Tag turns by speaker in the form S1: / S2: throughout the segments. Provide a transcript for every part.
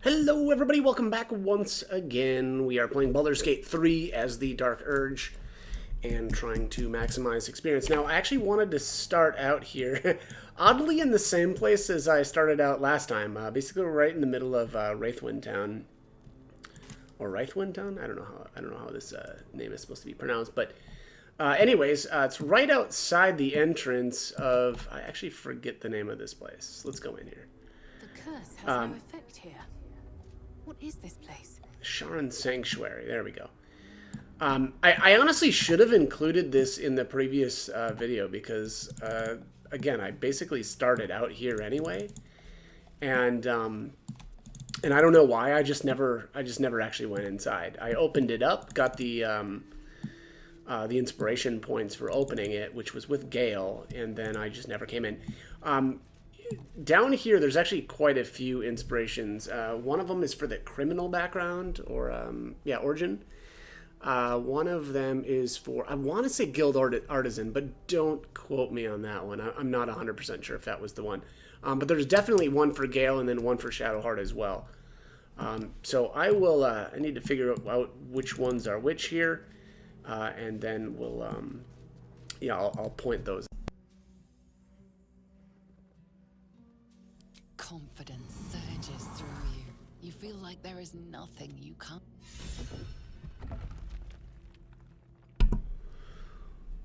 S1: Hello everybody, welcome back once again. We are playing Baldur's Gate 3 as the Dark Urge and trying to maximize experience. Now, I actually wanted to start out here, oddly in the same place as I started out last time. Basically right in the middle of Wraithwind Town. Or Wraithwind Town? I don't know how this name is supposed to be pronounced, but anyways, it's right outside the entrance of... I actually forget the name of this place. Let's go in here.
S2: The curse has no effect here. What is this place?
S1: Sharon Sanctuary. There we go. I honestly should have included this in the previous video because, again, I basically started out here anyway, and I don't know why. I just never actually went inside. I opened it up, got the inspiration points for opening it, which was with Gale, and then I just never came in. Down here, there's actually quite a few inspirations. One of them is for the criminal background, or, origin. One of them is for, I want to say Guild Artisan, but don't quote me on that one. I'm not 100% sure if that was the one. But there's definitely one for Gale and then one for Shadowheart as well. So I will, I need to figure out which ones are which here, and then we'll, I'll point those.
S2: Confidence surges through you. You feel like there is nothing you can't.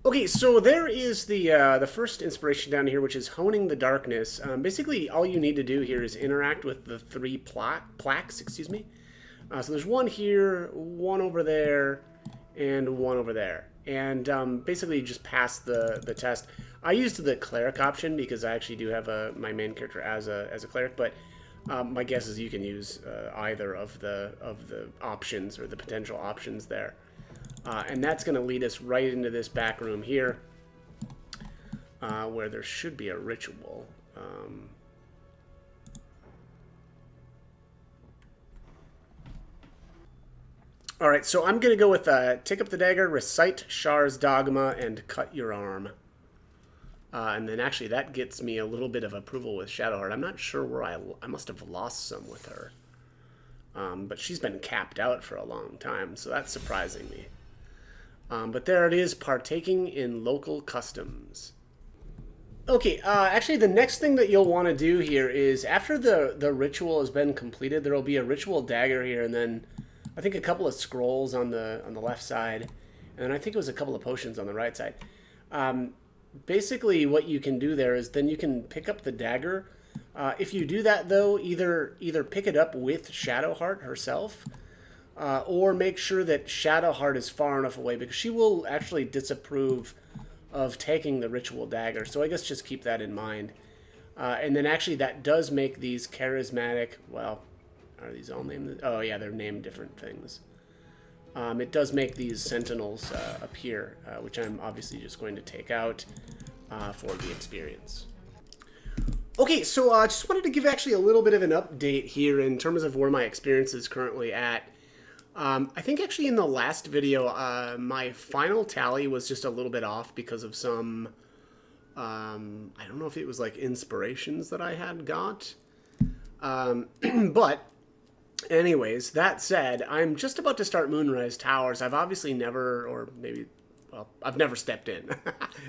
S1: Okay, so there is the first inspiration down here, which is Honing the Darkness. Basically, all you need to do here is interact with the three plaques, excuse me. So there's one here, one over there, and one over there. And basically, you just pass the test. I used the cleric option because I actually do have my main character as a cleric, but my guess is you can use either of the options or the potential options there. And that's going to lead us right into this back room here, where there should be a ritual. Alright, so I'm going to go with take up the dagger, recite Shar's dogma, and cut your arm. And then actually that gets me a little bit of approval with Shadowheart. I'm not sure where I must have lost some with her. But she's been capped out for a long time, so that's surprising me. But there it is, partaking in local customs. Okay, actually the next thing that you'll want to do here is after the ritual has been completed, there will be a ritual dagger here, and then I think a couple of scrolls on the left side, and then I think it was a couple of potions on the right side. Basically what you can do there is then you can pick up the dagger. If you do that though, either pick it up with Shadowheart herself, or make sure that Shadowheart is far enough away, because she will actually disapprove of taking the ritual dagger. So I guess just keep that in mind. And then actually that does make these charismatic, well, are these all named? Oh yeah, they're named different things. It does make these sentinels appear, which I'm obviously just going to take out for the experience. Okay, so I just wanted to give actually a little bit of an update here in terms of where my experience is currently at. I think actually in the last video, my final tally was just a little bit off because of some, I don't know if it was like inspirations that I had got. But anyways, that said, I'm just about to start Moonrise Towers. I've obviously never, or maybe, well, I've never stepped in.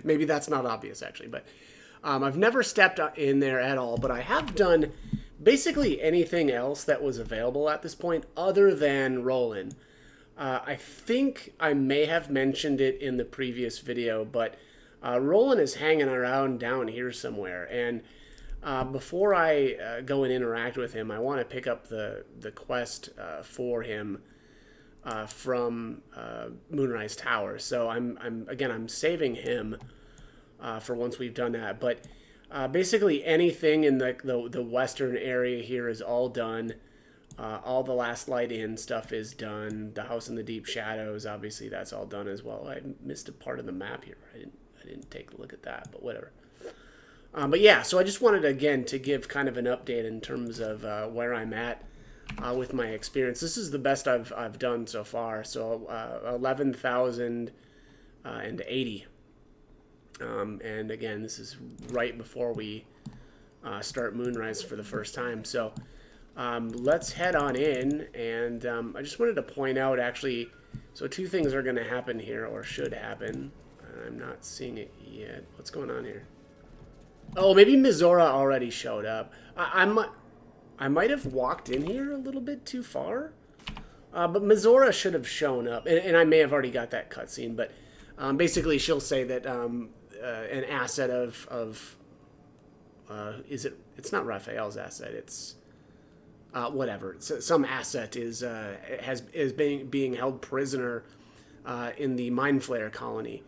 S1: Maybe that's not obvious actually, but I've never stepped in there at all, but I have done basically anything else that was available at this point other than Roland. I think I may have mentioned it in the previous video, but Roland is hanging around down here somewhere, and before I go and interact with him, I want to pick up the quest for him from Moonrise Tower. So I'm saving him for once we've done that. But basically anything in the western area here is all done. All the Last Light Inn stuff is done. The House in the Deep Shadows, obviously that's all done as well. I missed a part of the map here. I didn't take a look at that, but whatever. But yeah, so I just wanted, again, to give kind of an update in terms of where I'm at with my experience. This is the best I've done so far, so 11,080. And again, this is right before we start Moonrise for the first time. So Let's head on in, and I just wanted to point out, actually, so two things are going to happen here, or should happen. I'm not seeing it yet. What's going on here? Oh, maybe Mizora already showed up. I might have walked in here a little bit too far, but Mizora should have shown up, and I may have already got that cutscene, but basically she'll say that an asset of it's not Raphael's asset, it's whatever. Some asset is being held prisoner in the Mind Flayer colony,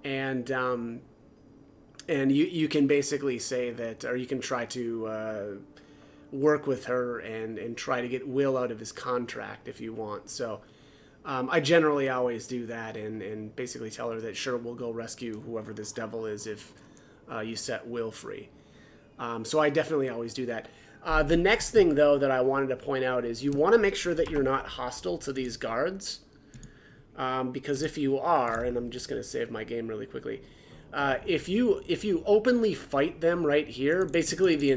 S1: and you can basically say that, or you can try to work with her and try to get Will out of his contract if you want. So I generally always do that and basically tell her that sure, we'll go rescue whoever this devil is if you set Will free. So I definitely always do that. The next thing, though, that I wanted to point out is you want to make sure that you're not hostile to these guards. Because if you are, and I'm just going to save my game really quickly, if you openly fight them right here, basically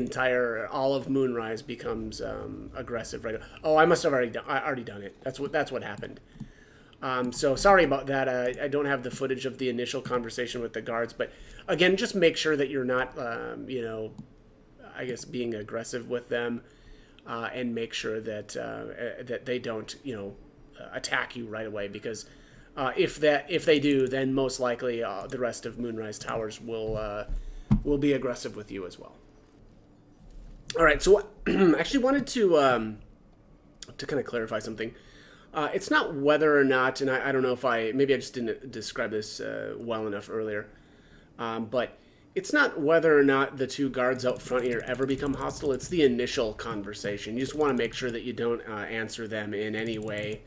S1: all of Moonrise becomes aggressive. Right? Oh, I must have already done it. That's what happened. So sorry about that. I don't have the footage of the initial conversation with the guards, but again, just make sure that you're not, I guess, being aggressive with them, and make sure that that they don't, attack you right away, because if they do, then most likely the rest of Moonrise Towers will be aggressive with you as well. All right, so I actually wanted to kind of clarify something. It's not whether or not, and I don't know if maybe I just didn't describe this well enough earlier, but it's not whether or not the two guards out front here ever become hostile. It's the initial conversation. You just want to make sure that you don't answer them in any way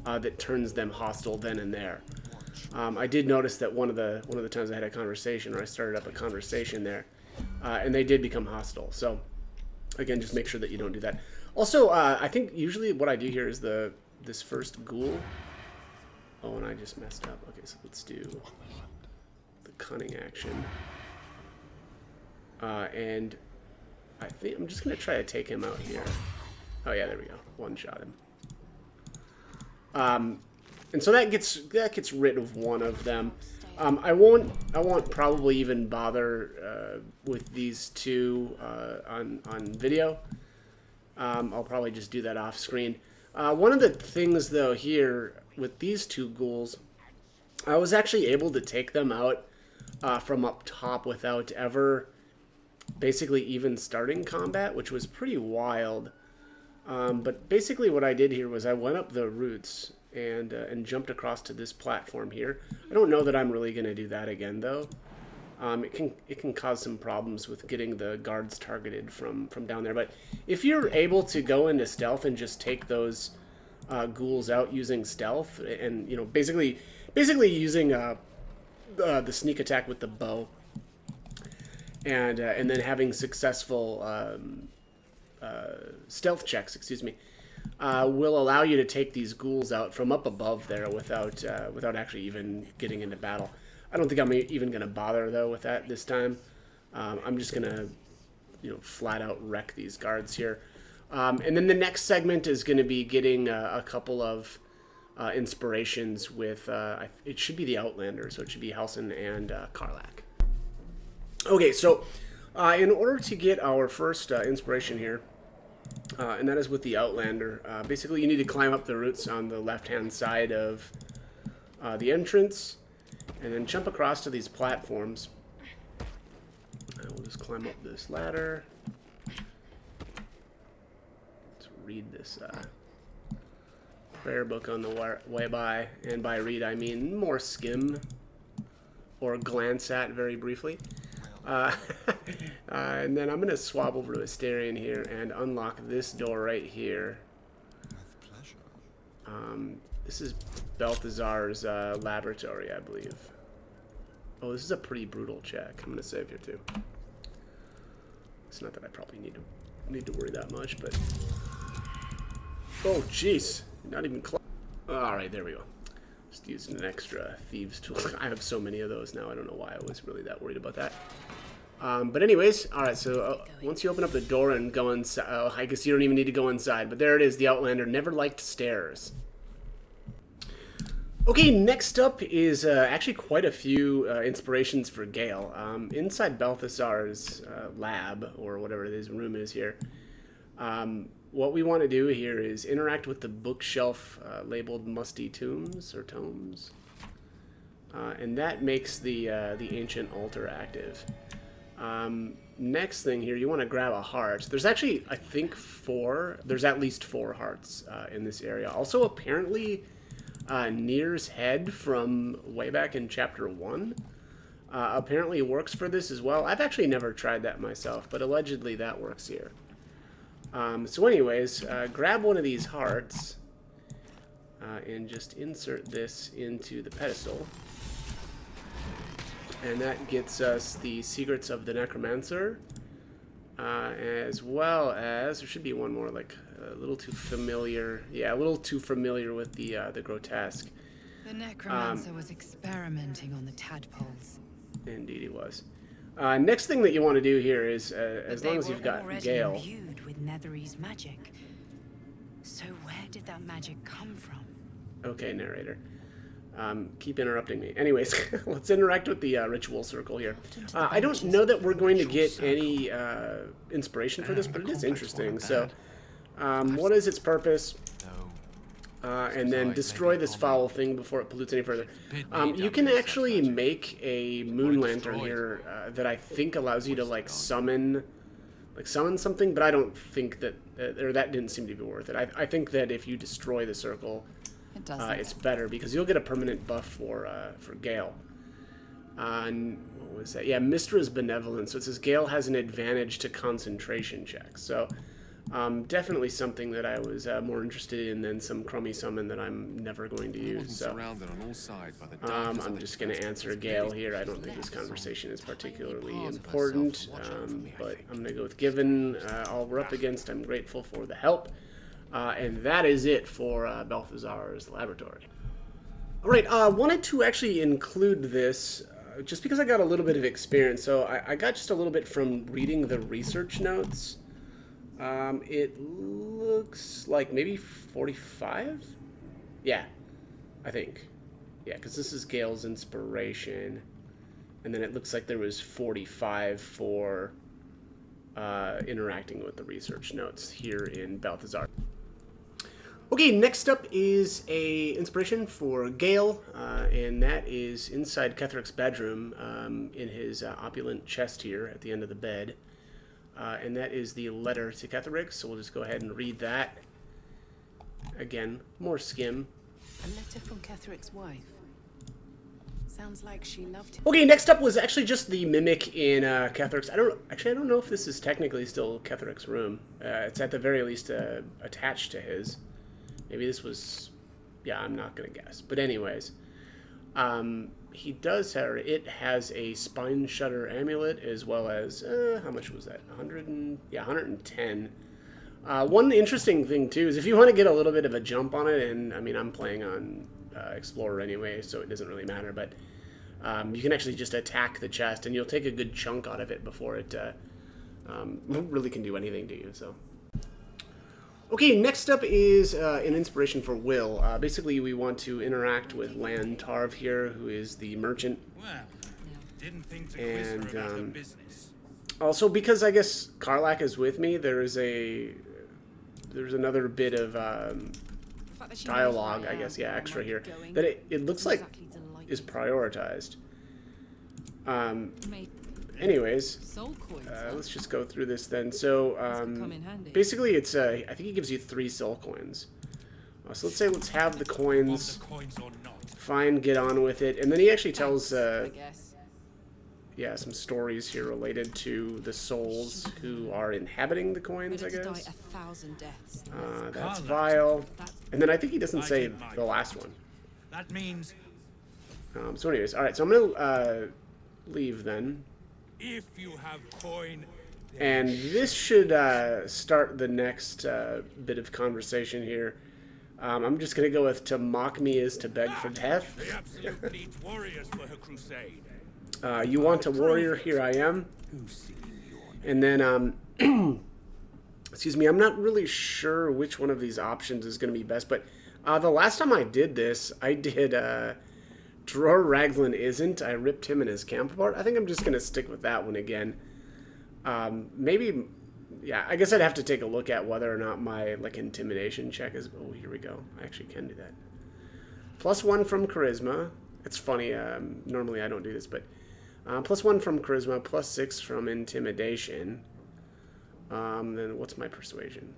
S1: that turns them hostile then and there. I did notice that one of the times I had a conversation, or I started up a conversation there, and they did become hostile. So again, just make sure that you don't do that. Also, I think usually what I do here is this first ghoul. Oh, and I just messed up. Okay, so let's do the cunning action. And I think I'm just going to try to take him out here. Oh yeah, there we go. One shot him. And so that gets rid of one of them. I won't probably even bother with these two on video. I'll probably just do that off screen. One of the things, though, here with these two ghouls, I was actually able to take them out from up top without ever basically even starting combat, which was pretty wild. But basically what I did here was I went up the roots and jumped across to this platform here. I don't know that I'm really going to do that again, though. It can cause some problems with getting the guards targeted from down there. But if you're able to go into stealth and just take those ghouls out using stealth, and basically using the sneak attack with the bow, and then having successful stealth checks, will allow you to take these ghouls out from up above there without actually even getting into battle. I don't think I'm even going to bother, though, with that this time. I'm just going to, flat out wreck these guards here. And then the next segment is going to be getting a couple of inspirations with, it should be the Outlander, so it should be Halsin and Karlak. Okay, so in order to get our first inspiration here, and that is with the Outlander, basically you need to climb up the roots on the left-hand side of the entrance, and then jump across to these platforms. And we'll just climb up this ladder. Let's read this prayer book on the way by, and by read I mean more skim or glance at very briefly. And then I'm going to swap over to Asterion here and unlock this door right here.
S3: With pleasure.
S1: This is Balthazar's laboratory, I believe. Oh, this is a pretty brutal check. I'm going to save here too. It's not that I probably need to worry that much, but... Oh, jeez. Not even close. Alright, there we go. Just using an extra thieves tool. I have so many of those now, I don't know why I was really that worried about that. But anyways, all right. So once you open up the door and go inside, I guess you don't even need to go inside. But there it is. The Outlander never liked stairs. Okay, next up is actually quite a few inspirations for Gale. Inside Balthazar's lab, or whatever his room is here, what we want to do here is interact with the bookshelf labeled Musty Tombs, or Tomes. And that makes the ancient altar active. Next thing here, you want to grab a heart. There's actually, I think, there's at least 4 hearts in this area. Also, apparently... Nier's head from way back in Chapter 1 apparently works for this as well. I've actually never tried that myself, but allegedly that works here. So anyways, grab one of these hearts and just insert this into the pedestal. And that gets us the Secrets of the Necromancer, as well as, there should be one more, like a little too familiar. Yeah, a little too familiar with the grotesque.
S2: The necromancer was experimenting on the tadpoles.
S1: Indeed, he was. Next thing that you want to do here is, as long as you've got Gale.
S2: Imbued with Nethery's magic. So where did that magic come from?
S1: Okay, narrator. Keep interrupting me. Anyways, let's interact with the ritual circle here. I don't know that we're going to get any inspiration for this, but it is interesting. So, what is its purpose? And then destroy this foul thing before it pollutes any further. You can actually make a moon lantern here that I think allows you to like summon something, but I don't think that, or that didn't seem to be worth it. I think that if you destroy the circle, it's better because you'll get a permanent buff for Gale. And what was that? Yeah, Mistra's Benevolence. So it says Gale has an advantage to concentration checks. So definitely something that I was more interested in than some crummy summon that I'm never going to use. So I'm just going to answer Gale here. I don't think this conversation is particularly important, but I'm going to go with given all we're up against. I'm grateful for the help. And that is it for Balthazar's laboratory. All right, wanted to actually include this just because I got a little bit of experience. So I got just a little bit from reading the research notes. It looks like maybe 45? Yeah, I think. Yeah, because this is Gale's inspiration. And then it looks like there was 45 for interacting with the research notes here in Balthazar. Okay, next up is a inspiration for Gale, and that is inside Ketheric's bedroom in his opulent chest here at the end of the bed. And that is the letter to Ketheric, so we'll just go ahead and read that. Again, more skim.
S2: A letter from Ketheric's wife. Sounds like she loved him.
S1: Okay, next up was actually just the mimic in Ketheric's. I don't know if this is technically still Ketheric's room. It's at the very least attached to his. Maybe this was, yeah, I'm not gonna guess. But anyways, he does have, it has a spine shutter amulet as well as how much was that? 110. One interesting thing too is if you want to get a little bit of a jump on it, and I mean I'm playing on Explorer anyway, so it doesn't really matter. But you can actually just attack the chest, and you'll take a good chunk out of it before it really can do anything to you. So. Okay, next up is an inspiration for Will. Basically, we want to interact with Lan Tarv here, who is the merchant. And also, because I guess Karlak is with me, there's another bit of dialogue, I guess, yeah, extra here, that it looks like is prioritized. Anyways, let's just go through this then. So, basically it's, I think he gives you 3 soul coins. So let's have the coins, fine, get on with it. And then he actually tells, yeah, some stories here related to the souls who are inhabiting the coins, I guess. That's vile. And then I think he doesn't say the last one.
S4: That means...
S1: so anyways, alright, so I'm gonna leave then.
S4: If you have coin,
S1: and this should start the next bit of conversation here. I'm just going to go with to mock me is to beg for death.
S4: the Absolute needs warriors for her crusade.
S1: You want a warrior? Here I am. And then, excuse me, I'm not really sure which one of these options is going to be best, but the last time I did this, I did Dror Raglan isn't. I ripped him and his camp apart. I think I'm just going to stick with that one again. Maybe, yeah, I guess I'd have to take a look at whether or not my, like, intimidation check is... Oh, here we go. I actually can do that. +1 from charisma. It's funny, normally I don't do this, but +1 from charisma, +6 from intimidation. Then what's my persuasion?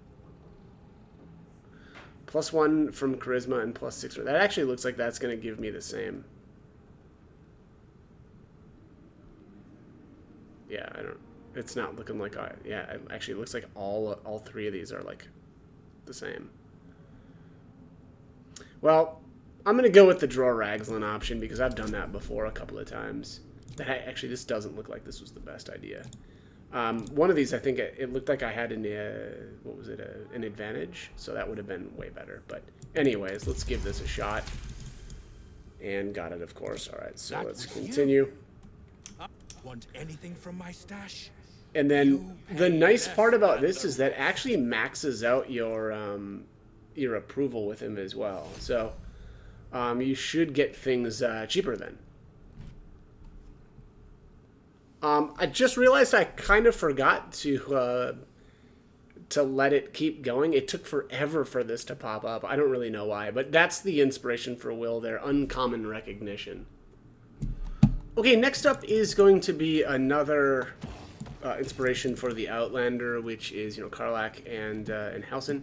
S1: +1 from charisma and +6. That actually looks like that's going to give me the same. Yeah, I don't... It's not looking like... yeah, it actually looks like all three of these are, like, the same. Well, I'm going to go with the Dror Raglan option because I've done that before a couple of times. Actually, this doesn't look like this was the best idea. One of these, I think it looked like I had an... what was it? An advantage. So that would have been way better. But anyways, let's give this a shot. And got it, of course. All right, so let's continue.
S4: Want anything from my stash?
S1: And then the nice part about this is that actually maxes out your approval with him as well. So you should get things cheaper then. I just realized I kind of forgot to let it keep going. It took forever for this to pop up. I don't really know why, but that's the inspiration for Will there. Uncommon recognition. Okay, next up is going to be another inspiration for the Outlander, which is, you know, Karlach and Halsin.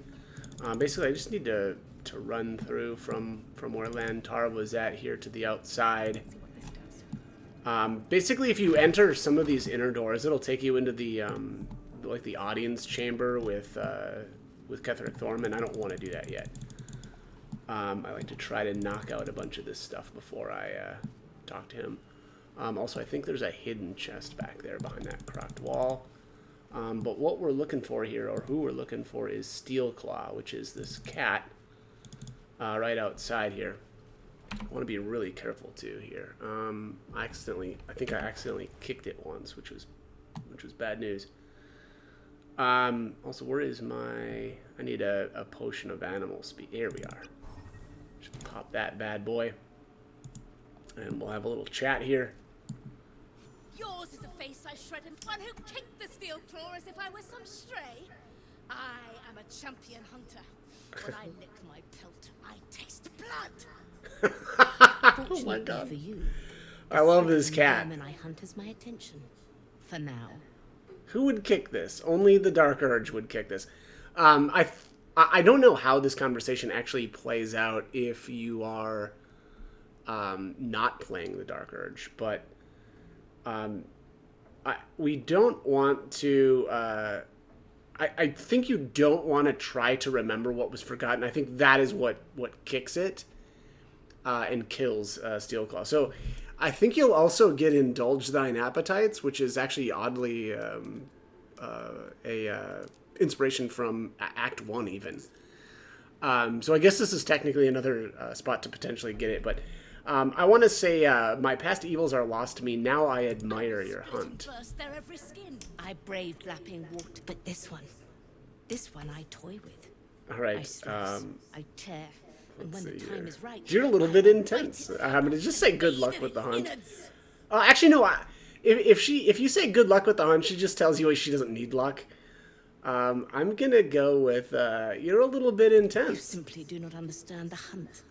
S1: Basically, I just need to run through from where Lantar was at here to the outside. Basically, if you enter some of these inner doors, it'll take you into the like the audience chamber with Ketheric Thorman. I don't want to do that yet. I like to try to knock out a bunch of this stuff before I talk to him. Also, I think there's a hidden chest back there behind that cracked wall. But what we're looking for here, or who we're looking for, is Steelclaw, which is this cat right outside here. I want to be really careful too here. I think I accidentally kicked it once, which was bad news. Also, where is my... I need a potion of animal speed. Here we are. Just pop that bad boy. And we'll have a little chat here.
S5: Yours is a face I shred, and one who kicked the steel claw as if I was some stray. I am a champion hunter. When I lick my pelt, I taste blood.
S1: Oh my god.
S6: For you,
S1: I love this cat.
S6: and I hunt as my attention. For now.
S1: Who would kick this? Only the Dark Urge would kick this. I don't know how this conversation actually plays out if you are not playing the Dark Urge, but we don't want to... I think you don't want to try to remember what was forgotten. I think that is what kicks it and kills Steelclaw. So I think you'll also get Indulge Thine Appetites, which is actually oddly inspiration from Act 1 even. So I guess this is technically another spot to potentially get it, but I want to say my past evils are lost to me. Now I admire your hunt.
S6: I braved lapping water, but this one I toy with.
S1: All right.
S6: I stress, I tear, and when the time is right,
S1: you're a little bit intense. I'm gonna just say good luck with the hunt. Actually, no. If you say good luck with the hunt, she just tells you she doesn't need luck. I'm gonna go with you're a little bit intense.
S6: You simply do not understand the hunt.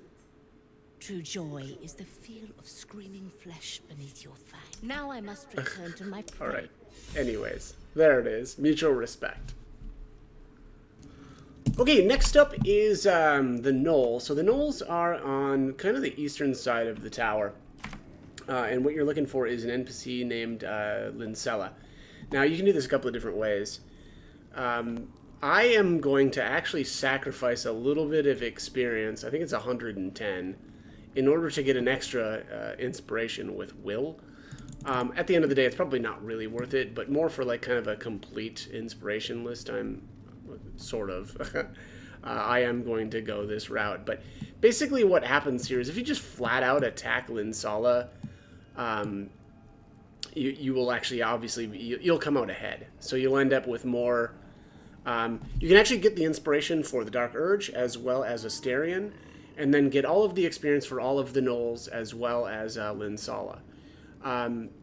S6: True joy is the feel of screaming flesh beneath your fang. Now I must return to my prey.
S1: All right. Anyways, there it is. Mutual respect. Okay, next up is the Knoll. So the Knolls are on kind of the eastern side of the tower. And what you're looking for is an NPC named Lincella. Now, you can do this a couple of different ways. I am going to actually sacrifice a little bit of experience. I think it's 110. In order to get an extra inspiration with Will. At the end of the day, it's probably not really worth it, but more for like kind of a complete inspiration list. I'm sort of. I am going to go this route, but basically what happens here is if you just flat out attack Linsala, you will actually obviously you'll come out ahead. So you'll end up with more. You can actually get the inspiration for the Dark Urge as well as Asterion, and then get all of the experience for all of the Gnolls as well as Linsala.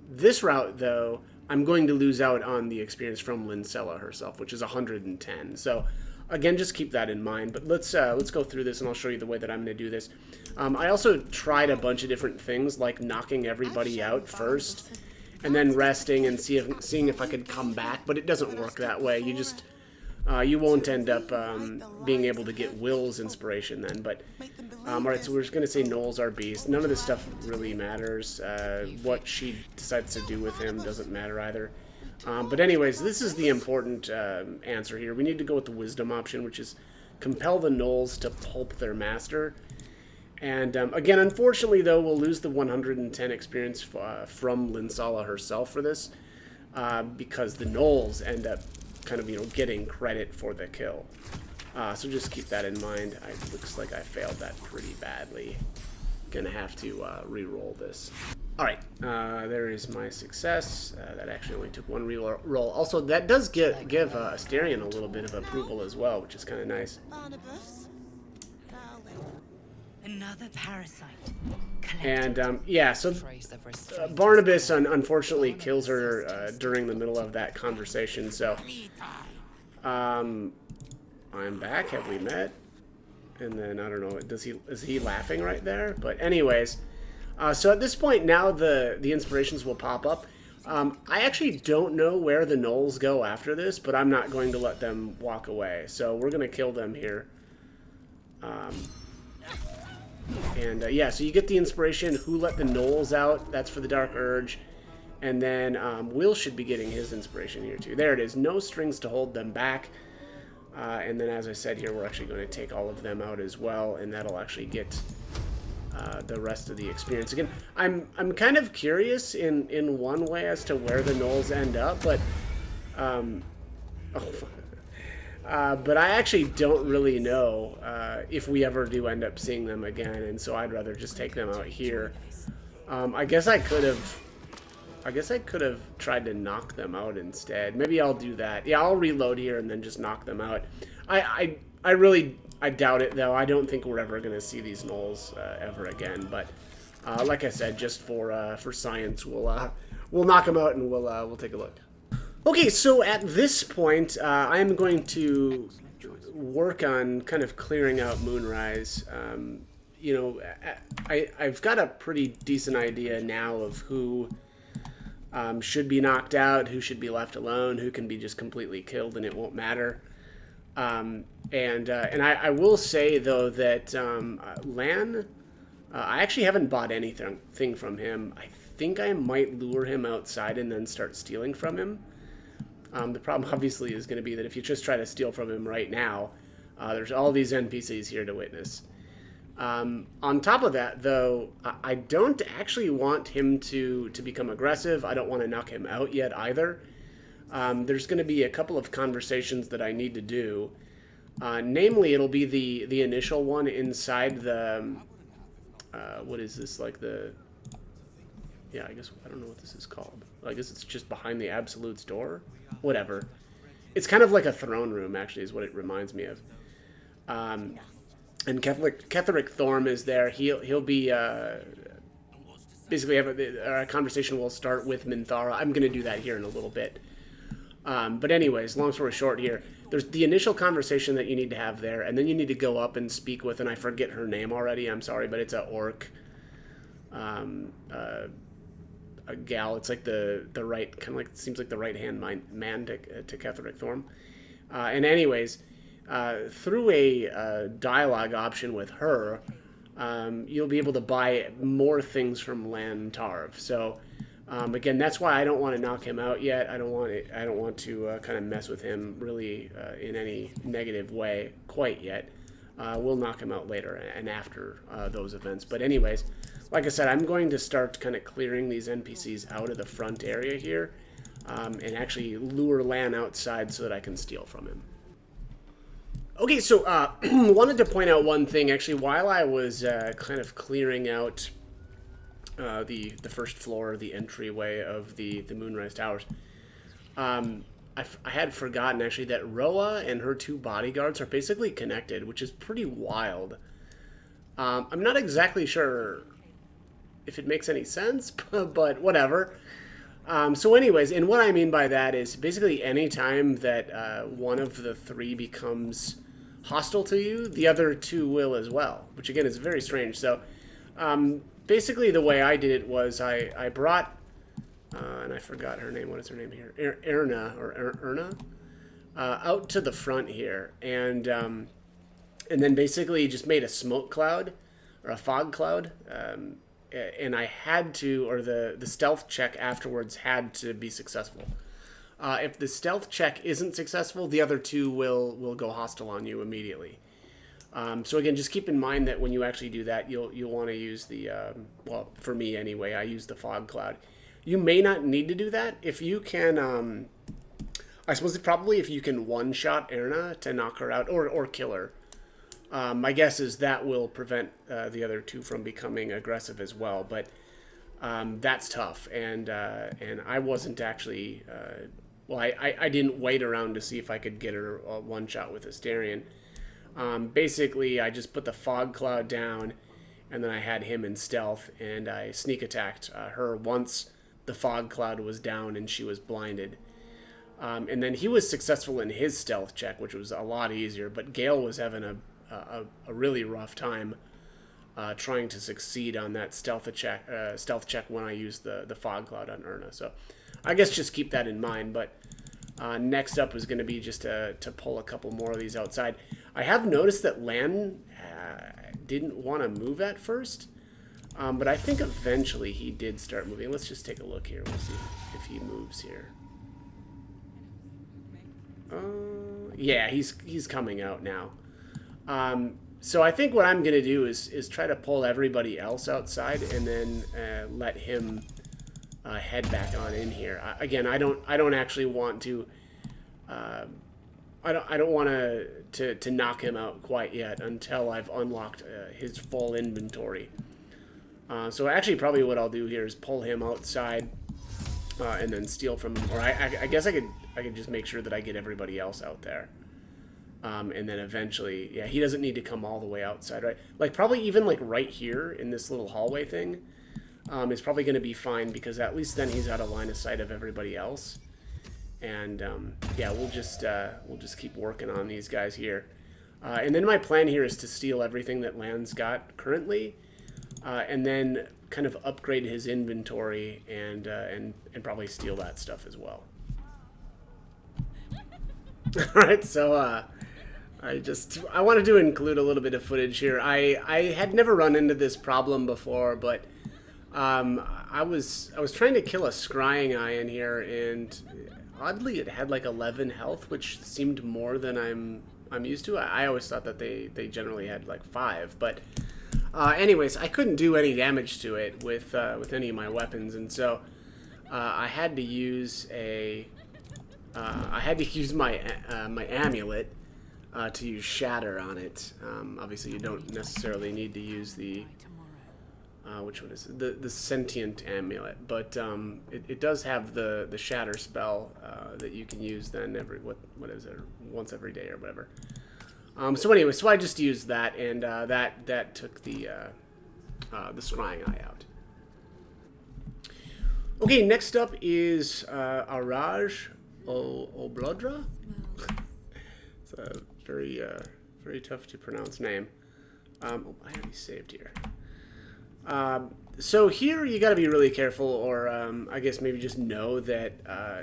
S1: This route, though, I'm going to lose out on the experience from Linsala herself, which is 110. So, again, just keep that in mind. But let's go through this, and I'll show you the way that I'm going to do this. I also tried a bunch of different things, like knocking everybody out first, and then resting and seeing if I could come back. But it doesn't work that way. You just you won't end up being able to get Will's inspiration then. But alright, so we're just going to say Gnolls are beasts. None of this stuff really matters. What she decides to do with him doesn't matter either. But anyways, this is the important answer here. We need to go with the wisdom option, which is compel the Gnolls to pulp their master. And again, unfortunately, though, we'll lose the 110 experience from Linsala herself for this, because the Gnolls end up kind of, getting credit for the kill. So just keep that in mind. It looks like I failed that pretty badly. Gonna have to re-roll this. Alright, there is my success. That actually only took one re-roll. Also, that does give Asterion a little bit of approval as well, which is kind of nice.
S6: Another parasite.
S1: And, yeah, so Barnabas unfortunately kills her during the middle of that conversation, so I'm back. Have we met? And then, I don't know, is he laughing right there? But anyways, so at this point now the inspirations will pop up. I actually don't know where the Gnolls go after this, but I'm not going to let them walk away. So we're going to kill them here. And yeah, so you get the inspiration. Who let the Gnolls out? That's for the Dark Urge. And then Will should be getting his inspiration here too. There it is. No strings to hold them back. And then, as I said here, we're actually going to take all of them out as well, and that'll actually get the rest of the experience. Again, I'm kind of curious in one way as to where the Gnolls end up, but but I actually don't really know if we ever do end up seeing them again, and so I'd rather just take them out here. I guess I could have tried to knock them out instead. Maybe I'll do that. Yeah, I'll reload here and then just knock them out. I doubt it, though. I don't think we're ever going to see these Gnolls ever again. But like I said, just for science, we'll knock them out and we'll take a look. Okay, so at this point, I'm going to work on kind of clearing out Moonrise. I've got a pretty decent idea now of who should be knocked out, who should be left alone, who can be just completely killed and it won't matter. And I will say, though, that Lan, I actually haven't bought anything from him. I think I might lure him outside and then start stealing from him. The problem, obviously, is going to be that if you just try to steal from him right now, there's all these NPCs here to witness. On top of that, though, I don't actually want him to become aggressive. I don't want to knock him out yet either. There's going to be a couple of conversations that I need to do. Namely, it'll be the initial one inside the... what is this, like the... Yeah, I guess, I don't know what this is called. I guess it's just behind the Absolute's door? Whatever. It's kind of like a throne room, actually, is what it reminds me of. And Ketheric Thorm is there. He'll be basically a conversation will start with Minthara. I'm going to do that here in a little bit. But anyways, long story short here, there's the initial conversation that you need to have there, and then you need to go up and speak with, and I forget her name already, I'm sorry, but it's a orc. A gal. It's like the right, kind of like, seems like the right-hand man to Ketheric Thorm. And anyways... through a dialogue option with her, you'll be able to buy more things from Lan Tarv. So again, that's why I don't want to knock him out yet. I don't want to kind of mess with him really in any negative way quite yet. We'll knock him out later and after those events. But anyways, like I said, I'm going to start kind of clearing these NPCs out of the front area here, and actually lure Lan outside so that I can steal from him. Okay, so wanted to point out one thing, actually, while I was kind of clearing out the first floor, the entryway of the Moonrise Towers. I had forgotten actually that Roa and her two bodyguards are basically connected, which is pretty wild. I'm not exactly sure if it makes any sense, but whatever. So anyways, and what I mean by that is basically any time that one of the three becomes hostile to you, the other two will as well, which again is very strange. So basically the way I did it was I brought, and I forgot her name, what is her name here? Erna, out to the front here, and then basically just made a smoke cloud, or a fog cloud, and I had to, or the stealth check afterwards had to be successful. If the stealth check isn't successful, the other two will go hostile on you immediately. So again, just keep in mind that when you actually do that, you'll want to use the, well, for me anyway, I use the fog cloud. You may not need to do that if you can, I suppose probably if you can one-shot Erna to knock her out, or kill her. My guess is that will prevent the other two from becoming aggressive as well, but that's tough, and I wasn't actually, well, I didn't wait around to see if I could get her one shot with Asterion. Basically, I just put the fog cloud down, and then I had him in stealth, and I sneak attacked her once the fog cloud was down and she was blinded. And then he was successful in his stealth check, which was a lot easier, but Gale was having a really rough time trying to succeed on that stealth check when I used the fog cloud on Erna. So I guess just keep that in mind. But next up is going to be just to pull a couple more of these outside. I have noticed that Lan didn't want to move at first, but I think eventually he did start moving. Let's just take a look here. We'll see if he moves here. Yeah, he's coming out now. So I think what I'm going to do is try to pull everybody else outside and then let him head back on in here. Again, I don't actually want to. I don't want to knock him out quite yet until I've unlocked his full inventory. So actually, probably what I'll do here is pull him outside and then steal from him. Or I guess I could just make sure that I get everybody else out there. And then eventually, yeah, he doesn't need to come all the way outside, right? Like, probably even, like, right here in this little hallway thing is probably going to be fine, because at least then he's out of line of sight of everybody else. And, yeah, we'll just keep working on these guys here. And then my plan here is to steal everything that Lan's got currently, and then kind of upgrade his inventory and probably steal that stuff as well. Alright, so, I wanted to include a little bit of footage here. I had never run into this problem before, but I was trying to kill a scrying eye in here, and oddly it had like 11 health, which seemed more than I'm used to. I always thought that they generally had like 5, but anyways, I couldn't do any damage to it with any of my weapons, and so I had to use my amulet to use Shatter on it. Obviously, you don't necessarily need to use the which one is it? The Sentient Amulet, but it does have the Shatter spell that you can use then what is it, once every day or whatever. So anyway, so I just used that, and that took the scrying eye out. Okay, next up is Araj Oblodra. It's a very tough to pronounce name. I have these saved here. So here you got to be really careful, or I guess maybe just know that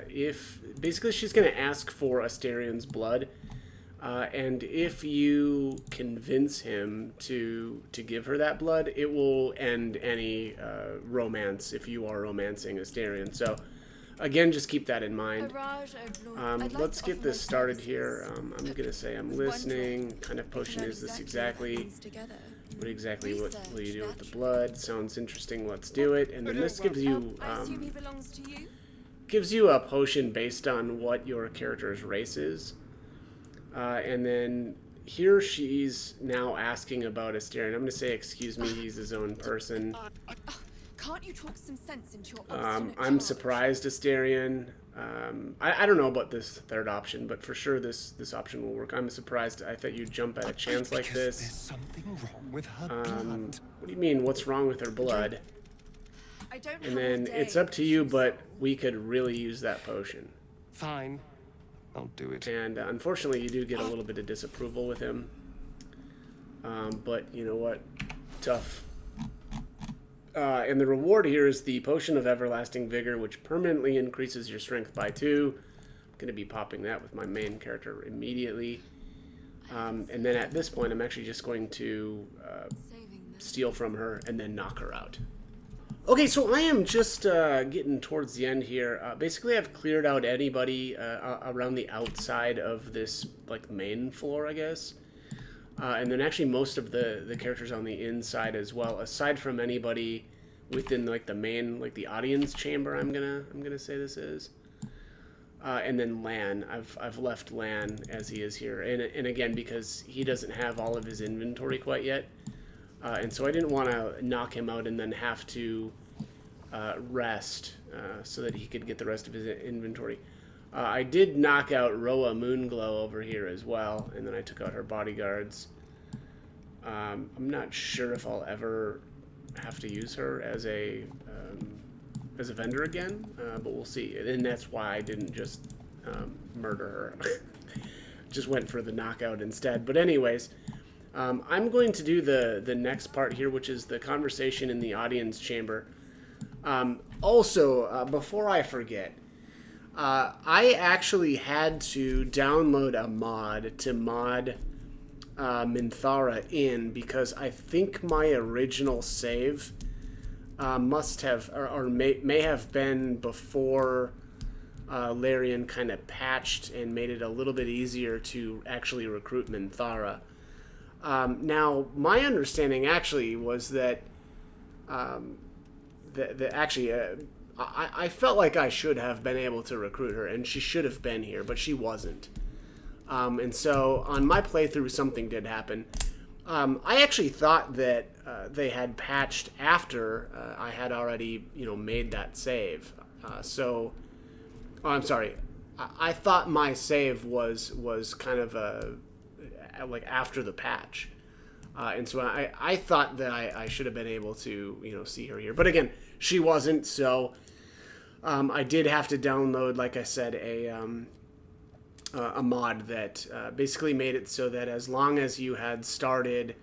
S1: if basically she's going to ask for Asterian's blood, and if you convince him to give her that blood, it will end any romance if you are romancing Asterion. So again, just keep that in mind. Let's get this started here. I'm going to say I'm listening. Kind of potion is this exactly? What exactly will you do with the blood? Sounds interesting. Let's do it. And then this gives you a potion based on what your character's race is. And then here she's now asking about Asterion. I'm going to say, excuse me, he's his own person.
S7: Can't you talk some sense into your obstinate
S1: I'm
S7: charge?
S1: surprised, Asterion. I don't know about this third option, but for sure this option will work. I'm surprised. I thought you'd jump at a chance like
S3: Because
S1: this.
S3: there's something wrong with her blood.
S1: What do you mean? What's wrong with her blood?
S7: I don't
S1: And
S7: have all
S1: then
S7: day,
S1: it's up to you,
S7: she's-
S1: but we could really use that potion.
S3: Fine. I'll do it.
S1: And unfortunately, you do get a little bit of disapproval with him. But you know what? Tough. And the reward here is the Potion of Everlasting Vigor, which permanently increases your strength by 2. I'm going to be popping that with my main character immediately. And then at this point, I'm actually just going to steal from her and then knock her out. Okay, so I am just getting towards the end here. Basically, I've cleared out anybody around the outside of this like main floor, I guess. And then actually most of the characters on the inside as well, aside from anybody within like the main, like the audience chamber, I'm gonna say this is. And then Lan, I've left Lan as he is here, and again because he doesn't have all of his inventory quite yet, and so I didn't want to knock him out and then have to rest so that he could get the rest of his inventory. I did knock out Roa Moonglow over here as well, and then I took out her bodyguards. I'm not sure if I'll ever have to use her as a vendor again, but we'll see. And that's why I didn't just murder her. Just went for the knockout instead. But anyways, I'm going to do the next part here, which is the conversation in the audience chamber. Also, before I forget, I actually had to download a mod to mod Minthara in because I think my original save must have or may have been before Larian kind of patched and made it a little bit easier to actually recruit Minthara. Now, my understanding actually was that I felt like I should have been able to recruit her, and she should have been here, but she wasn't. And so on my playthrough, something did happen. I actually thought that they had patched after I had already, made that save. I'm sorry. I thought my save was kind of like after the patch. And so I thought that I should have been able to, see her here. But again, she wasn't, so I did have to download, like I said, a mod that basically made it so that as long as you had started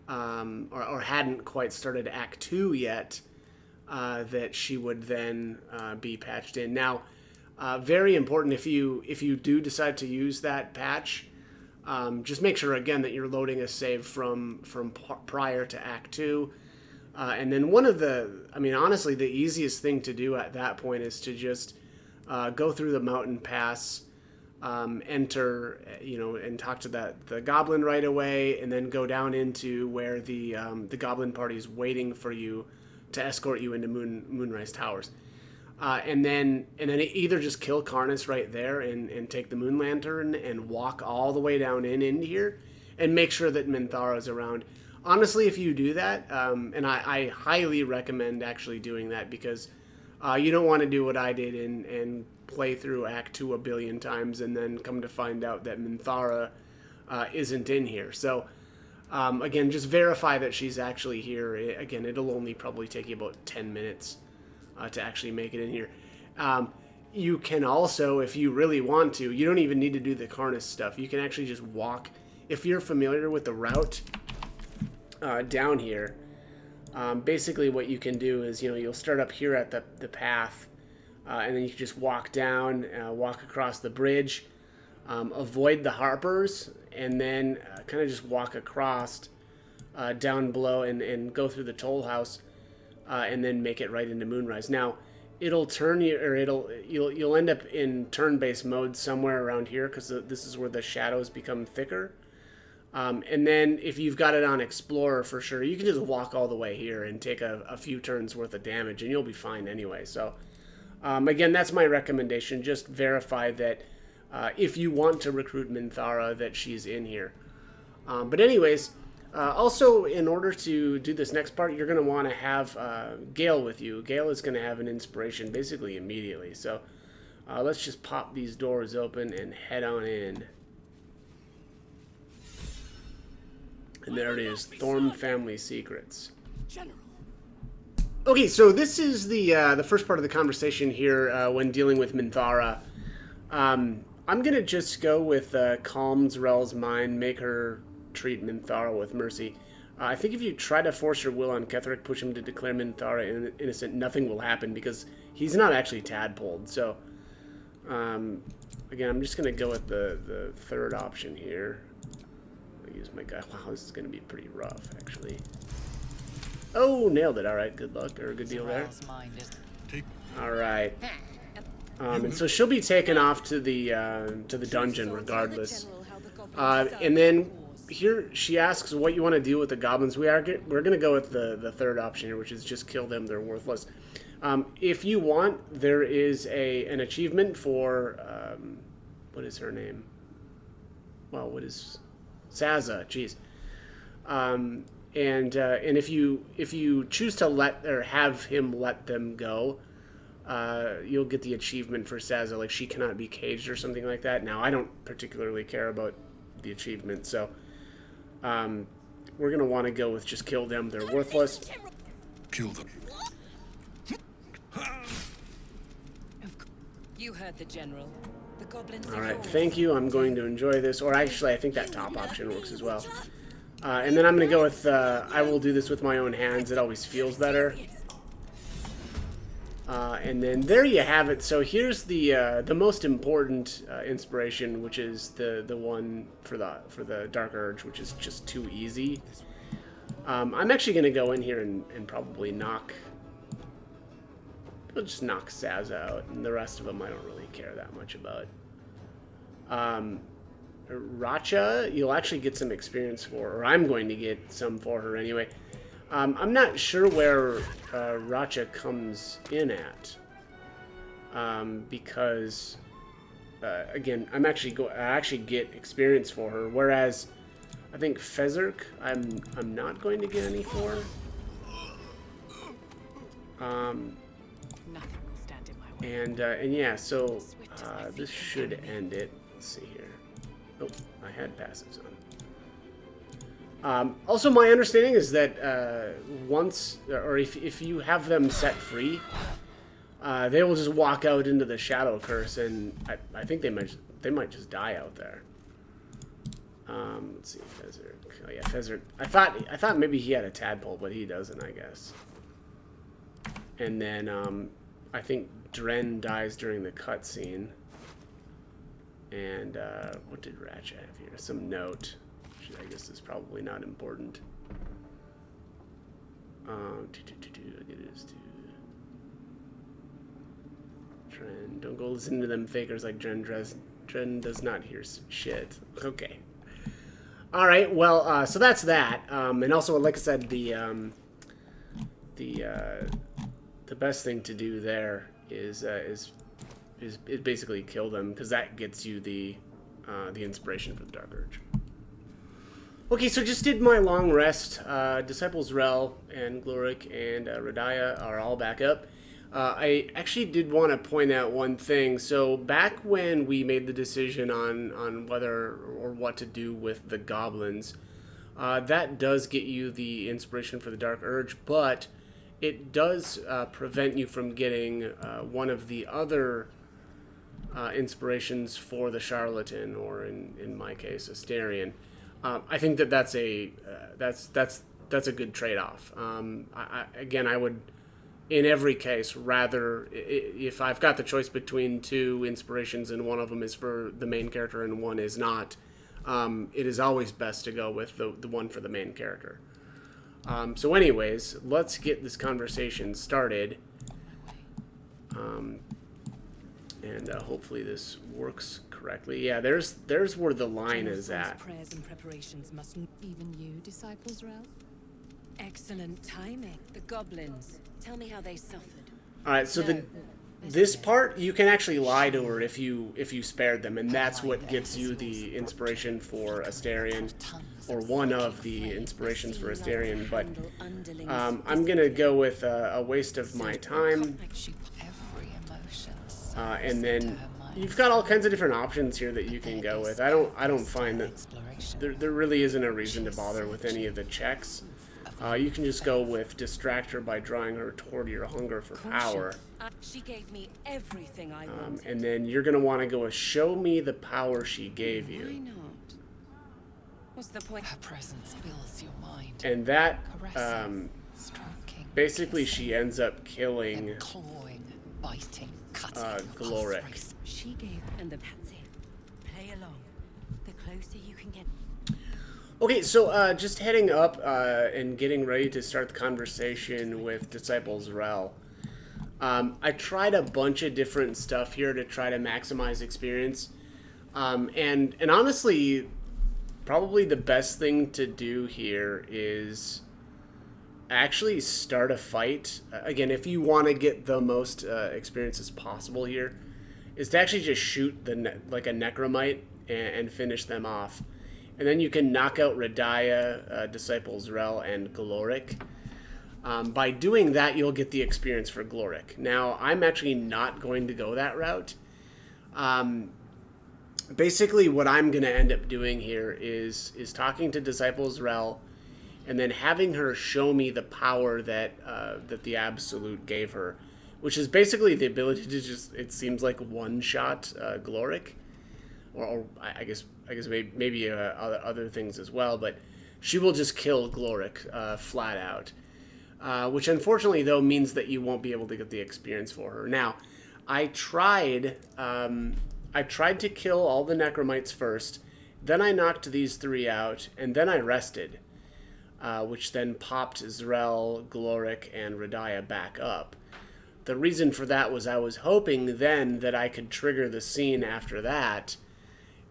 S1: or hadn't quite started Act 2 yet, that she would then be patched in. Now, very important, if you do decide to use that patch, just make sure again that you're loading a save from prior to Act 2. And then honestly, the easiest thing to do at that point is to just go through the mountain pass, enter, and talk to the goblin right away, and then go down into where the goblin party is waiting for you to escort you into Moonrise Towers. And then either just kill Karnas right there and take the Moon Lantern and walk all the way down into here and make sure that Minthara is around. Honestly, if you do that, and I highly recommend actually doing that, because you don't want to do what I did and play through Act 2 a billion times and then come to find out that Minthara isn't in here. So again, just verify that she's actually here. Again, it'll only probably take you about 10 minutes to actually make it in here. You can also, if you really want to, you don't even need to do the Karnas stuff. You can actually just walk. If you're familiar with the route down here, basically what you can do is, you'll start up here at the path, and then you can just walk down, walk across the bridge, avoid the Harpers, and then kind of just walk across down below and go through the toll house, and then make it right into Moonrise. Now, it'll turn you, or you'll end up in turn-based mode somewhere around here, because this is where the shadows become thicker. And then if you've got it on Explorer for sure, you can just walk all the way here and take a few turns worth of damage, and you'll be fine anyway. So again, that's my recommendation. Just verify that if you want to recruit Minthara, that she's in here. But anyways, Also, in order to do this next part, you're going to want to have Gale with you. Gale is going to have an inspiration basically immediately. So let's just pop these doors open and head on in. And there it is, Thorm Family Secrets.
S4: General.
S1: Okay, so this is the first part of the conversation here when dealing with Minthara. I'm going to just go with calm Zarel's mind, make her treat Minthara with mercy. I think if you try to force your will on Ketheric, push him to declare Minthara innocent, nothing will happen because he's not actually tadpoled. So, again, I'm just going to go with the third option here. I'll use my guy. Wow, this is going to be pretty rough, actually. Oh, nailed it. All right, good luck, or good deal there. All right. And so she'll be taken off to the dungeon regardless. And then here she asks what you want to do with the goblins. We're going to go with the third option here, which is just kill them. They're worthless. If you want, there is an achievement for what is her name? Well, what is Saza? Jeez. And if you choose to let or have him let them go, you'll get the achievement for Saza, like she cannot be caged or something like that. Now, I don't particularly care about the achievement, so we're gonna want to go with just kill them. They're worthless.
S4: Kill them.
S2: You heard the general. The goblins.
S1: All right, thank you. I'm going to enjoy this. Or actually, I think that top option works as well. And then I'm going to go with, I will do this with my own hands. It always feels better. And then there you have it. So here's the most important inspiration, which is the one for the Dark Urge, which is just too easy. I'm actually going to go in here and probably I'll just knock Saza out, and the rest of them I don't really care that much about. Racha, you'll actually get some experience for, or I'm going to get some for her anyway. I'm not sure where Racha comes in at, because again, I actually get experience for her, whereas I think Fezerk, I'm not going to get any for. And yeah, so this should end it. Let's see here. Oh, I had passives on. Also, my understanding is that once, or if you have them set free, they will just walk out into the Shadow Curse, and I think they might just die out there. Let's see, Fezerk. Oh yeah, Fezerk. I thought maybe he had a tadpole, but he doesn't, I guess. And then I think Dren dies during the cutscene. And what did Ratch have here? Some note. Which I guess is probably not important. Dren, don't go listen to them fakers like Dren. Dren does not hear shit. Okay. All right. Well, so that's that. And also, like I said, the best thing to do there is basically kill them, because that gets you the inspiration for the Dark Urge. Okay, so just did my long rest. Disciples Rel and Gloric and Radiah are all back up. I actually did want to point out one thing. So back when we made the decision on whether or what to do with the goblins, that does get you the inspiration for the Dark Urge, but it does prevent you from getting one of the other inspirations for the Charlatan, or in my case, Asterion. I think that's a good trade-off. Again, I would, in every case, rather, if I've got the choice between two inspirations and one of them is for the main character and one is not, it is always best to go with the one for the main character. So anyways, let's get this conversation started. And hopefully this works correctly. Yeah, there's where the line is at.
S2: Prayers and preparations mustn't even you, disciples, Ralph? Excellent timing. The goblins. Tell me how they suffered.
S1: All right, so this part you can actually lie to her if you spared them, and that's what gives you the inspiration for Asterion. or one of the inspirations for Asterion, but I'm gonna go with a waste of my time, and then you've got all kinds of different options here that you can go with. I don't find that there really isn't a reason to bother with any of the checks. You can just go with distract her by drawing her toward your hunger for power.
S2: She gave me everything I wanted.
S1: And then you're going to want to go with show me the power she gave
S2: Why
S1: you.
S2: not? What's the point?
S8: Her presence fills your mind.
S1: And that,
S8: Stroking,
S1: basically she ends up killing
S8: then clawing, biting, cutting,
S1: Gloric.
S8: pulse race.
S2: She gave, and the
S6: That's it. Play along. The closer you can get.
S1: Okay, so just heading up and getting ready to start the conversation with Disciple Z'Rell. I tried a bunch of different stuff here to try to maximize experience. And honestly, probably the best thing to do here is actually start a fight. Again, if you want to get the most experience as possible here, is to actually just shoot like a Necromite and finish them off. And then you can knock out Radiah, Disciple Z'Rell, and Gloric. By doing that, you'll get the experience for Gloric. Now, I'm actually not going to go that route. Basically, what I'm going to end up doing here is talking to Disciple Z'Rell, and then having her show me the power that that the Absolute gave her, which is basically the ability to just, it seems like, one-shot Gloric. Or I guess maybe other things as well, but she will just kill Gloric flat out, which unfortunately though means that you won't be able to get the experience for her. Now, I tried to kill all the Necromites first, then I knocked these three out, and then I rested, which then popped Z'Rell, Gloric, and Radiah back up. The reason for that was I was hoping then that I could trigger the scene after that.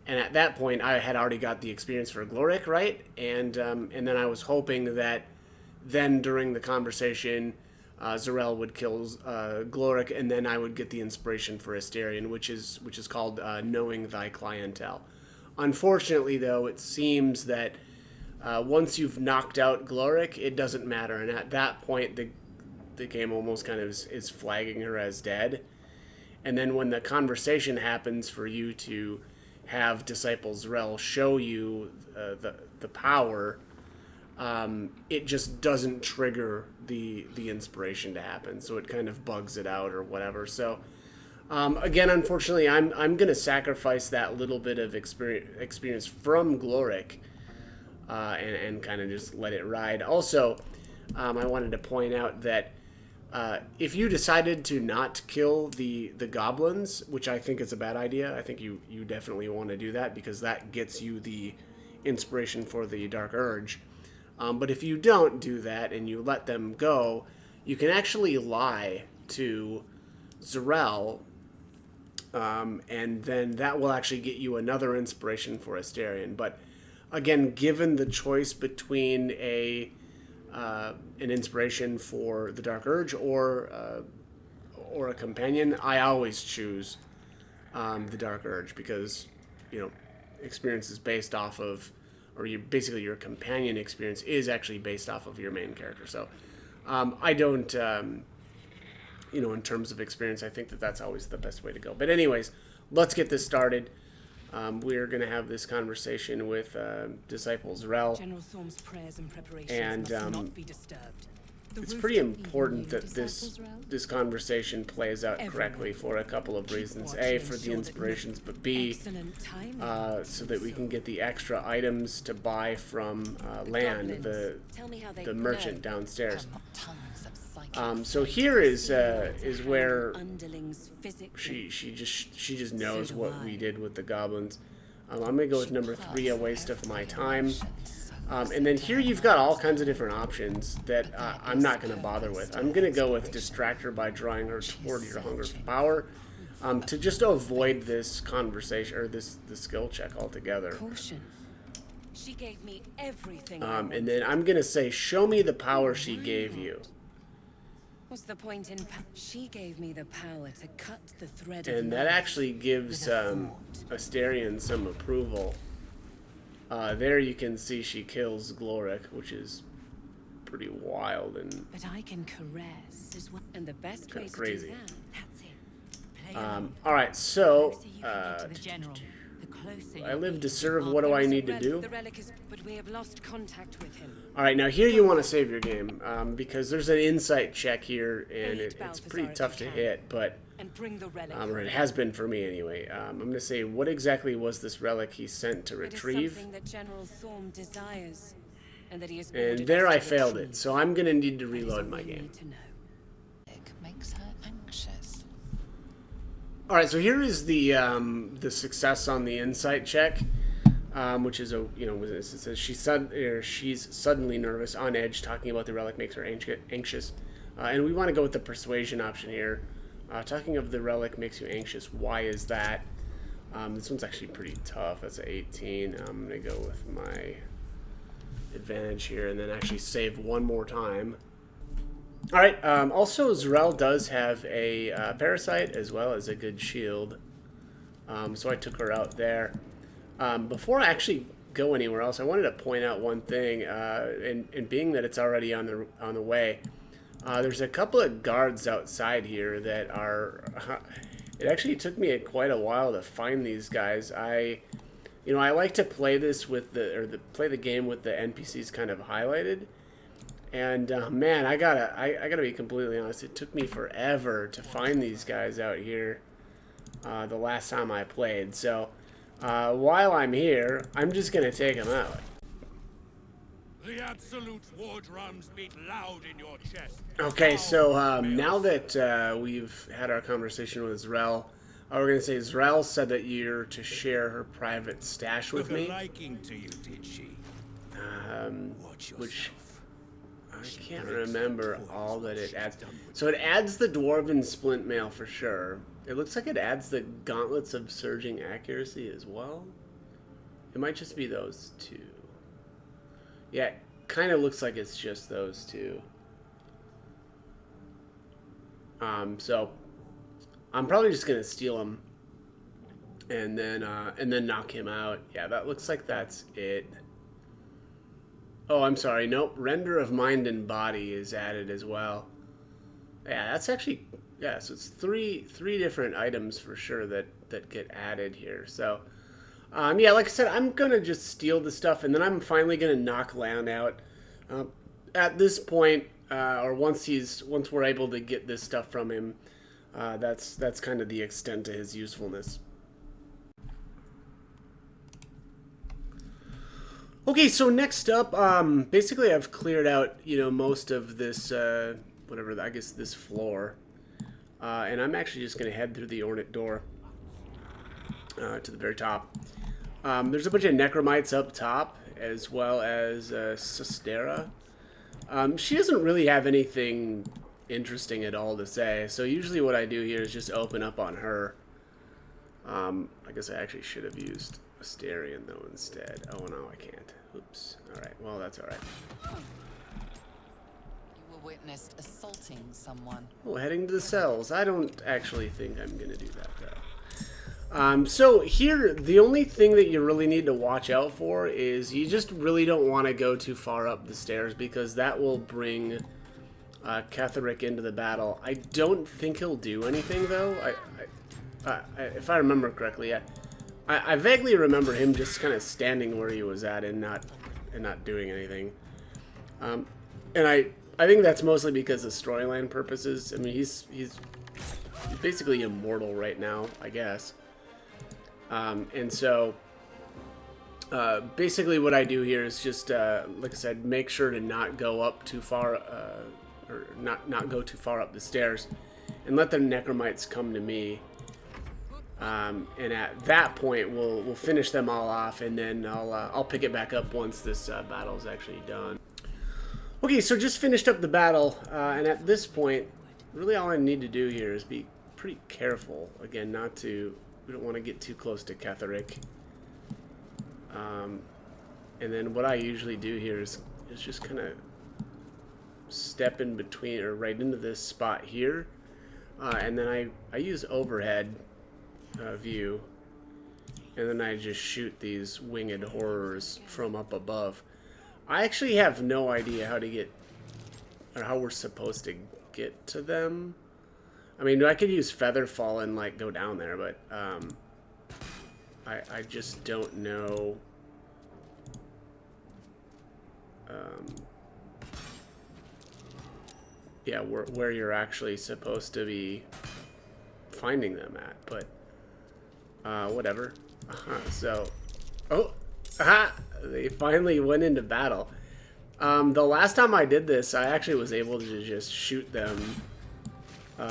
S1: And at that point, I had already got the experience for Gloric, right? And then I was hoping that then during the conversation, Z'Rell would kill Gloric, and then I would get the inspiration for Asterion, which is called Knowing Thy Clientele. Unfortunately, though, it seems that once you've knocked out Gloric, it doesn't matter. And at that point, the game almost kind of is flagging her as dead. And then when the conversation happens for you to have Disciple Z'Rell show you the power, it just doesn't trigger the inspiration to happen, so it kind of bugs it out or whatever. So again, unfortunately, I'm going to sacrifice that little bit of experience from Gloric and kind of just let it ride. Also, I wanted to point out that if you decided to not kill the goblins, which I think is a bad idea, I think you definitely want to do that because that gets you the inspiration for the Dark Urge. But if you don't do that and you let them go, you can actually lie to Z'Rell, and then that will actually get you another inspiration for Asterion. But again, given the choice between an inspiration for the Dark Urge or a companion, I always choose the Dark Urge because, you know, experience is based off of, or basically your companion experience is actually based off of your main character. So I don't, you know, in terms of experience, I think that that's always the best way to go. But anyways, let's get this started. We're going to have this conversation with Disciple Z'Rell.
S2: General Thorm's prayers and preparations
S1: And
S2: must not be disturbed.
S1: it's pretty important that this conversation plays out correctly for a couple of reasons. A, for the inspirations, but B, so that we can get the extra items to buy from Lan, the merchant downstairs. So here is where she just knows what we did with the goblins. I'm gonna go with number 3, a waste of my time. And then here you've got all kinds of different options that I'm not going to bother with. I'm going to go with distract her by drawing her toward your hunger for power, to just avoid this conversation or this skill check altogether.
S2: Caution. She gave me everything.
S1: And then I'm going to say, show me the power she gave you.
S2: What's the point in she gave me the power to cut the thread
S1: And
S2: of
S1: that
S2: life
S1: actually gives
S2: with a thought.
S1: Asterion some approval. There you can see she kills Gloric, which is pretty wild and
S2: But I can caress as well. And the best way
S1: kinda
S2: to
S1: crazy.
S2: do that, that's it. Play along.
S1: All right, so
S2: The closer you can get to the general, the closer
S1: I
S2: you'll
S1: live
S2: be
S1: to
S2: the
S1: serve.
S2: Baulder.
S1: What do I
S2: There is a
S1: need to
S2: relic.
S1: do?
S2: The relic is, but we have lost contact with him.
S1: All right, now here you want to save your game because there's an insight check here, and
S2: Aid
S1: it's
S2: Balthazar
S1: pretty
S2: if
S1: tough
S2: you
S1: to
S2: can.
S1: hit, but
S2: And bring the relic.
S1: or it has been for me anyway. I'm going to say, what exactly was this relic he sent to
S2: It is
S1: retrieve?
S2: something that General Thorm desires, and that he has
S1: And
S2: ordered
S1: there
S2: us
S1: I
S2: to
S1: failed
S2: retrieve.
S1: it, so I'm going to need to
S2: That is
S1: reload
S2: all
S1: my
S2: we
S1: game.
S2: need to know.
S8: It makes her anxious.
S1: All right, so here is the success on the insight check, which is it says she's suddenly nervous, on edge, talking about the relic makes her anxious, and we want to go with the persuasion option here. Talking of the relic makes you anxious. Why is that? This one's actually pretty tough. That's an 18. I'm gonna go with my advantage here, and then actually save one more time. All right. Also, Z'rell does have a parasite as well as a good shield, so I took her out there. Before I actually go anywhere else, I wanted to point out one thing, and being that it's already on the way, there's a couple of guards outside here that are. It actually took me quite a while to find these guys. I like to play this with play the game with the NPCs kind of highlighted. And man, I gotta be completely honest. It took me forever to find these guys out here. The last time I played, so while I'm here, I'm just gonna take them out.
S4: The Absolute's war drums beat loud in your chest.
S1: Okay, so now that we've had our conversation with Z'rell, we're gonna say Z'rell said that you're to share her private stash with
S4: Took a
S1: me,
S4: liking to you, did she? Watch
S1: which.
S4: yourself.
S1: I can't remember all that it adds. So it adds the Dwarven Splint Mail for sure. It looks like it adds the Gauntlets of Surging Accuracy as well. It might just be those two. Yeah, it kind of looks like it's just those two. So I'm probably just gonna steal him, and then knock him out. Yeah, that looks like that's it. Oh, I'm sorry. Nope. Render of Mind and Body is added as well. Yeah, that's actually... Yeah, so it's three different items for sure that get added here. So, yeah, like I said, I'm going to just steal the stuff, and then I'm finally going to knock Lan out. At this point, or once we're able to get this stuff from him, that's kind of the extent to his usefulness. Okay, so next up, basically I've cleared out, most of this, I guess this floor. And I'm actually just going to head through the ornate door to the very top. There's a bunch of necromites up top, as well as Sistera. She doesn't really have anything interesting at all to say, so usually what I do here is just open up on her. I guess I actually should have used Asterion, though, instead. Oh, no, I can't. Oops. Alright, well, that's alright.
S8: You were witnessed assaulting someone.
S1: Well, heading to the cells. I don't actually think I'm going to do that, though. So here, the only thing that you really need to watch out for is you just really don't want to go too far up the stairs, because that will bring Ketheric into the battle. I don't think he'll do anything, though. If I remember correctly, I vaguely remember him just kind of standing where he was at and not doing anything. And I think that's mostly because of storyline purposes. I mean, he's basically immortal right now, I guess. And so basically what I do here is just like I said, make sure to not go up too far, or not go too far up the stairs, and let the necromites come to me. And at that point, we'll finish them all off, and then I'll pick it back up once this battle is actually done. Okay, so just finished up the battle, and at this point, really all I need to do here is be pretty careful. Again, we don't want to get too close to Ketheric. And then what I usually do here is just kind of step in between, or right into this spot here, and then I use overhead view, and then I just shoot these winged horrors from up above. I actually have no idea how to get, or how we're supposed to get to them. I mean, I could use feather fall and like go down there, but I just don't know. Yeah, where you're actually supposed to be finding them at, but whatever. So, oh, they finally went into battle. The last time I did this, I actually was able to just shoot them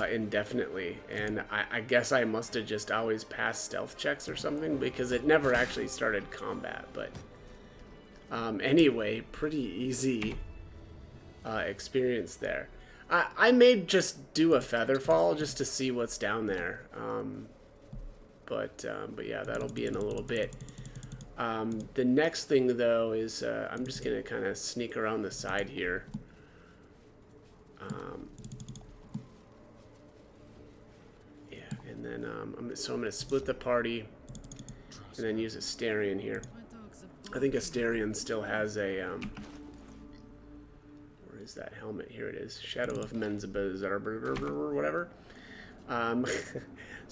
S1: indefinitely, and I guess I must have just always passed stealth checks or something, because it never actually started combat. But anyway, pretty easy experience there. I may just do a feather fall just to see what's down there, but yeah, that'll be in a little bit. The next thing though is I'm just gonna kind of sneak around the side here. Yeah, and then I'm gonna split the party and then use Asterion here. I think Asterion still has a where is that helmet? Here it is. Shadow of Menzabaz or whatever. So I'm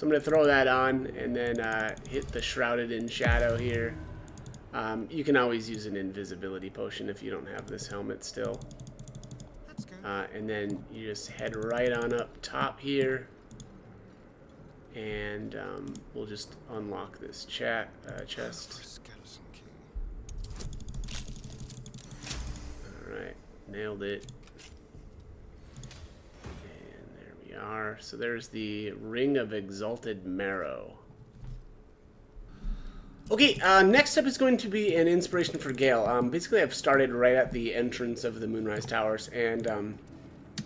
S1: gonna throw that on and then hit the Shrouded in Shadow here. You can always use an invisibility potion if you don't have this helmet still. And then you just head right on up top here, and we'll just unlock this chest. Alright, nailed it. And there we are. So there's the Ring of Exalted Marrow. Okay, next up is going to be an inspiration for Gale. Basically, I've started right at the entrance of the Moonrise Towers, and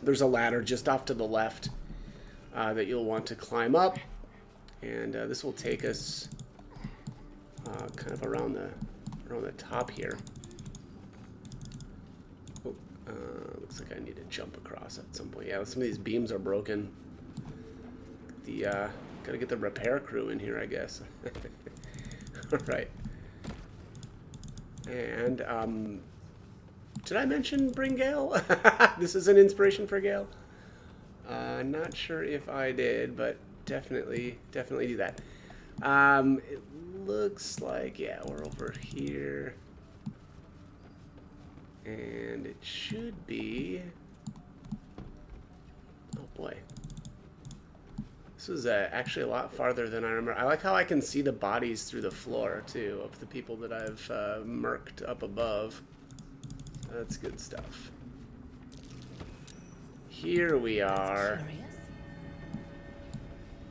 S1: there's a ladder just off to the left that you'll want to climb up, and this will take us kind of around the top here. Oh, looks like I need to jump across at some point. Yeah, some of these beams are broken. Gotta get the repair crew in here, I guess. Alright. And, did I mention bring Gale? This is an inspiration for Gale. Not sure if I did, but definitely do that. It looks like, yeah, we're over here. And it should be... Oh boy. This was actually a lot farther than I remember. I like how I can see the bodies through the floor, too, of the people that I've murked up above. That's good stuff. Here we are.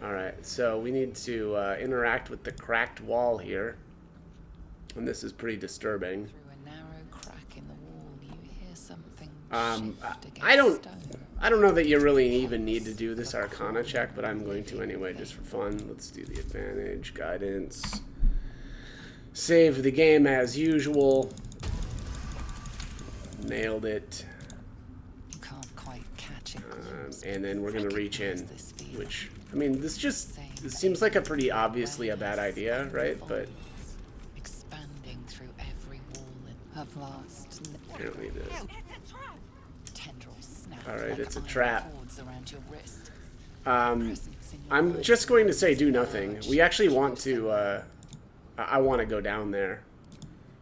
S1: Alright, so we need to interact with the cracked wall here. And this is pretty disturbing.
S8: Through a narrow crack in the wall, you hear something
S1: I don't know that you really even need to do this Arcana check, but I'm going to anyway, just for fun. Let's do the advantage, guidance. Save the game as usual. Nailed it.
S8: You can't quite catch it.
S1: And then we're going to reach in, which, I mean, this seems like a pretty obviously a bad idea, right? But
S8: expanding through every wall of last.
S1: Apparently it is.
S8: Tendrils.
S1: Alright, it's a trap. I'm just going to say do nothing. We actually want to, I want to go down there.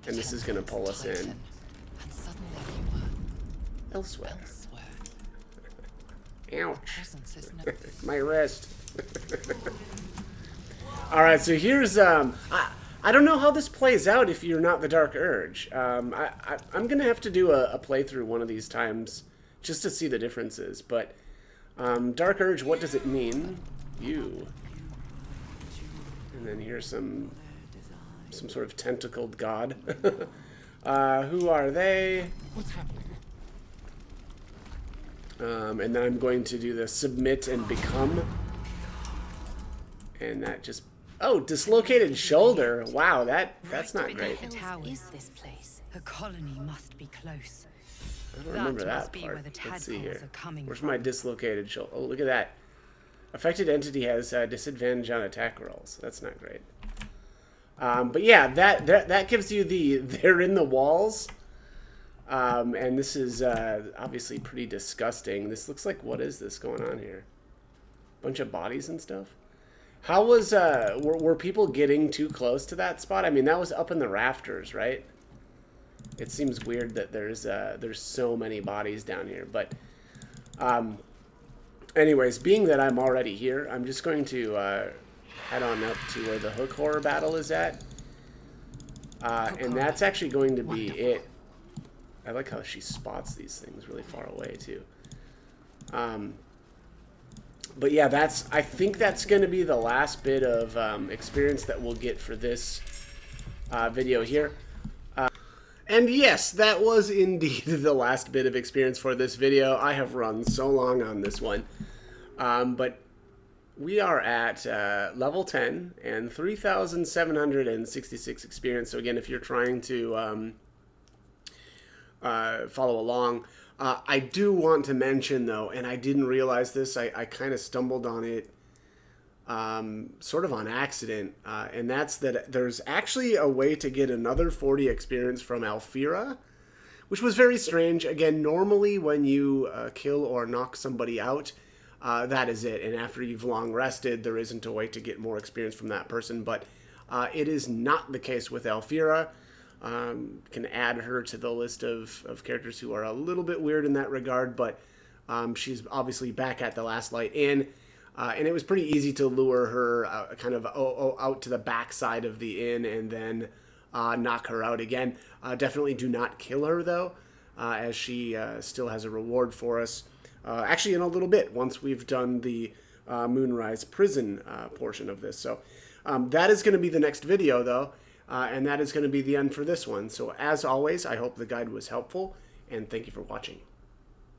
S1: And this is going to pull us in. Elsewhere. Ouch. My wrist. Alright, so here's, I don't know how this plays out if you're not the Dark Urge. I'm going to have to do a playthrough one of these times just to see the differences, but Dark Urge, what does it mean? You. And then here's some sort of tentacled god. Who are they?
S3: What's happening?
S1: And then I'm going to do the submit and become. And that just... Oh, dislocated shoulder. Wow, that's not great.
S6: What is this place?
S9: The colony must be close.
S1: I don't remember that part. Let's see here. Where's my dislocated shoulder? Oh, look at that. Affected entity has disadvantage on attack rolls. That's not great. But yeah, that gives you the they're in the walls. And this is obviously pretty disgusting. This looks like, what is this going on here? Bunch of bodies and stuff. How was were people getting too close to that spot? I mean, that was up in the rafters, right? It seems weird that there's so many bodies down here, but anyways, being that I'm already here, I'm just going to head on up to where the hook horror battle is at, and that's actually going to be it. I like how she spots these things really far away too. But yeah, I think that's going to be the last bit of experience that we'll get for this video here. And yes, that was indeed the last bit of experience for this video. I have run so long on this one. But we are at level 10 and 3,766 experience. So again, if you're trying to follow along, I do want to mention though, and I didn't realize this, I kind of stumbled on it sort of on accident, and that's that there's actually a way to get another 40 experience from Alfira, which was very strange. Again, normally when you kill or knock somebody out, that is it, and after you've long rested, there isn't a way to get more experience from that person, but it is not the case with Alfira. Can add her to the list of characters who are a little bit weird in that regard, but she's obviously back at the Last Light Inn. And it was pretty easy to lure her kind of out to the back side of the inn and then knock her out again. Definitely do not kill her, though, as she still has a reward for us. Actually, in a little bit, once we've done the Moonrise prison portion of this. So that is going to be the next video, though, and that is going to be the end for this one. So as always, I hope the guide was helpful, and thank you for watching.